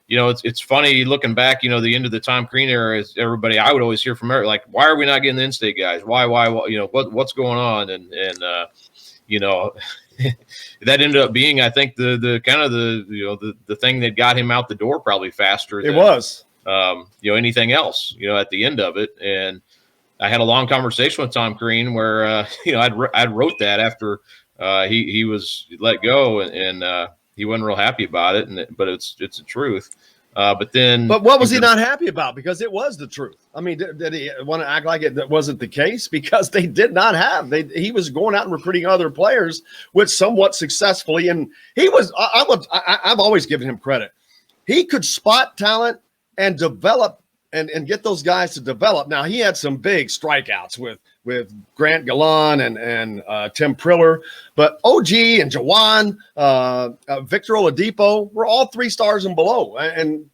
it's funny looking back, the end of the Tom Crean era is everybody, I would always hear from her, like, why are we not getting the in-state guys? Why, what's going on? And that ended up being, I think, the kind of the thing that got him out the door probably faster than anything else, at the end of it. And I had a long conversation with Tom Crean where, I'd wrote that after he was let go, and he wasn't real happy about it. But it's the truth. But what was he not happy about? Because it was the truth. I mean, did he want to act like that wasn't the case? Because they did not have. He was going out and recruiting other players, which somewhat successfully. And he was. I've always given him credit. He could spot talent and develop and get those guys to develop. Now, he had some big strikeouts with Grant Gallon and Tim Priller, but OG and Jawan, Victor Oladipo were all 3 stars and below. And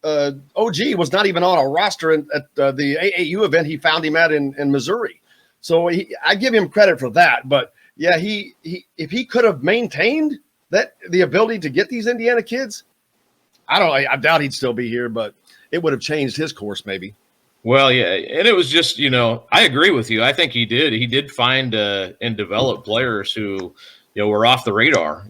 OG was not even on a roster at the AAU event he found him at in Missouri. So I give him credit for that. But yeah, if he could have maintained the ability to get these Indiana kids, I doubt he'd still be here, but it would have changed his course maybe. Well, yeah, and it was just, I agree with you. I think he did. He did find and develop players who, were off the radar,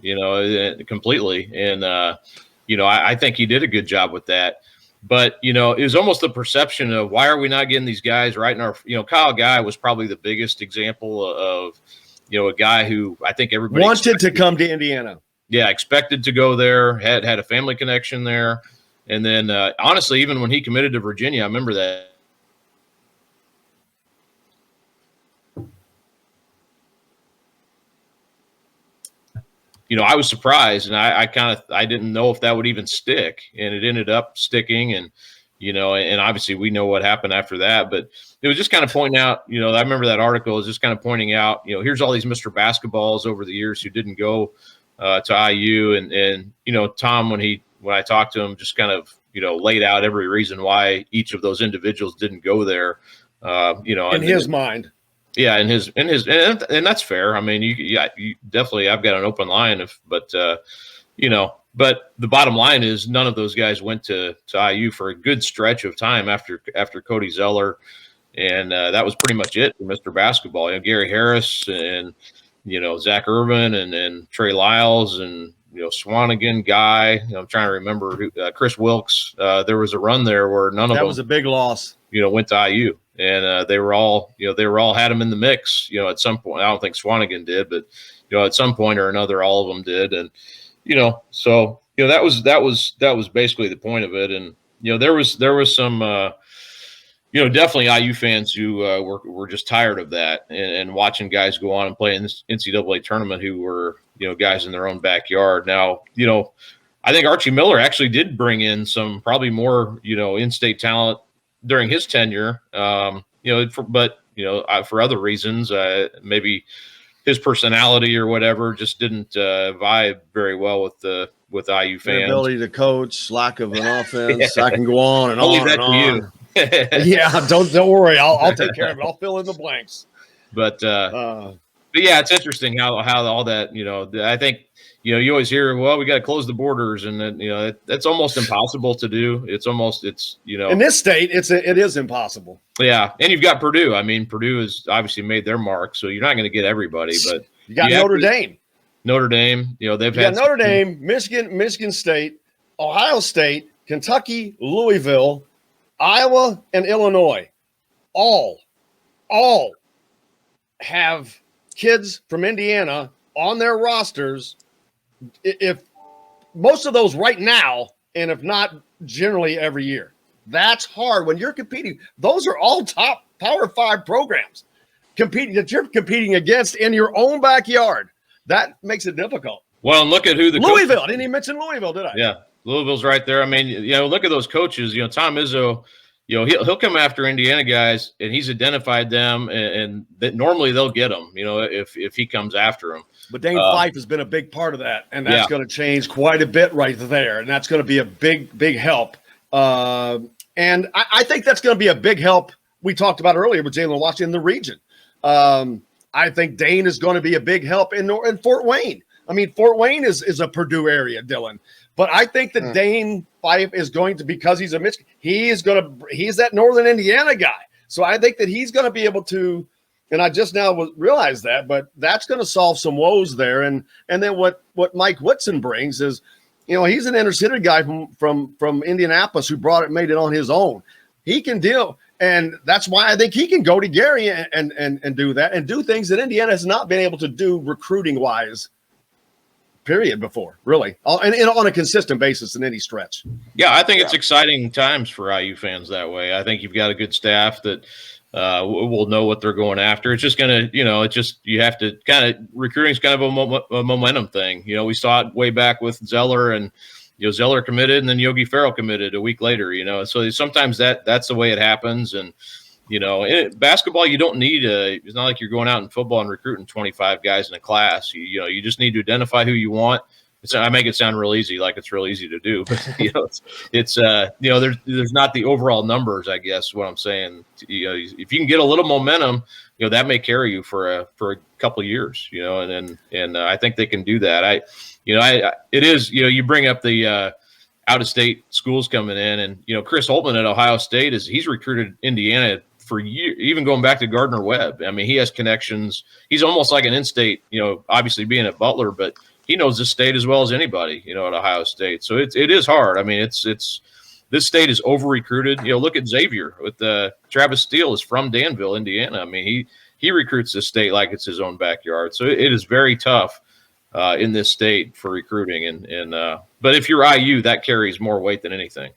completely. And, I think he did a good job with that. But, it was almost the perception of why are we not getting these guys right in our, Kyle Guy was probably the biggest example of, a guy who I think everybody wanted to come to Indiana. Yeah, expected to go there, had a family connection there. And then, honestly, even when he committed to Virginia, I remember that. I was surprised, and I didn't know if that would even stick, and it ended up sticking. And, and obviously we know what happened after that, but it was just kind of pointing out, I remember that article is just kind of pointing out, here's all these Mr. Basketballs over the years who didn't go to IU. And, Tom, when I talked to him, just kind of, laid out every reason why each of those individuals didn't go there, in his mind. Yeah. And that's fair. I mean, you definitely, I've got an open line but the bottom line is none of those guys went to IU for a good stretch of time after Cody Zeller. And that was pretty much it for Mr. Basketball. Gary Harris and, Zach Irvin and Trey Lyles and, Swanigan Guy. I'm trying to remember who, Chris Wilkes. There was a run there where none of them. That was a big loss. Went to IU, and they were all had them in the mix. At some point, I don't think Swanigan did, but at some point or another, all of them did. And so that was basically the point of it. And there was some definitely IU fans who were just tired of that and watching guys go on and play in this NCAA tournament who were guys in their own backyard. Now I think Archie Miller actually did bring in some probably more in-state talent during his tenure. For other reasons, maybe his personality or whatever just didn't vibe very well with IU fans. Their ability to coach, lack of an offense. I can go on and I'll on. leave that to you. Yeah, don't worry. I'll take care of it. I'll fill in the blanks. But yeah, it's interesting how all that, I think, you always hear, well, we got to close the borders, and then, that's almost impossible to do. In this state, it is impossible. Yeah. And you've got Purdue. I mean, Purdue has obviously made their mark, so you're not going to get everybody, but you got Notre Dame. Notre Dame, they've had Notre Dame, Michigan State, Ohio State, Kentucky, Louisville, Iowa, and Illinois. All have kids from Indiana on their rosters. If most of those right now, and if not generally every year, that's hard when you're competing. Those are all top Power 5 programs that you're competing against in your own backyard. That makes it difficult. Well, and look at who Louisville. I didn't even mention Louisville, did I? Yeah, Louisville's right there. I mean, look at those coaches. Tom Izzo. He'll come after Indiana guys, and he's identified them, and that normally they'll get them. If he comes after them. But Dane Fife has been a big part of that, and that's going to change quite a bit right there, and that's going to be a big help. And I think that's going to be a big help. We talked about earlier with Jalen Washington in the region. I think Dane is going to be a big help in Fort Wayne. I mean, Fort Wayne is a Purdue area, Dylan. But I think that Dane Fife is going to, because he's a Michigan, he's that Northern Indiana guy. So I think that he's going to be able to, and I just now realized that, but that's going to solve some woes there. And then what Mike Whitson brings is, he's an inner city guy from Indianapolis who made it on his own. He can deal, and that's why I think he can go to Gary and do that and do things that Indiana has not been able to do recruiting wise. Period. Before, really, and on a consistent basis in any stretch. Yeah, I think it's exciting times for IU fans that way. I think you've got a good staff that will know what they're going after. It's just gonna, you have to recruiting's kind of a momentum thing. We saw it way back with Zeller, and Zeller committed, and then Yogi Ferrell committed a week later. So sometimes that's the way it happens, and. Basketball, you don't need it's not like you're going out in football and recruiting 25 guys in a class. You just need to identify who you want. I make it sound real easy, like it's real easy to do, but there's not the overall numbers, I guess what I'm saying. If you can get a little momentum, that may carry you for a couple of years, and I think they can do that. It is, you bring up the, out of state schools coming in, and, Chris Holtman at Ohio State he's recruited Indiana for years, even going back to Gardner Webb. I mean, he has connections. He's almost like an in-state, obviously being at Butler, but he knows this state as well as anybody, at Ohio State. So it is hard. I mean, it's this state is over-recruited. Look at Xavier with Travis Steele is from Danville, Indiana. I mean, he recruits this state like it's his own backyard. So it is very tough in this state for recruiting. But if you're IU, that carries more weight than anything.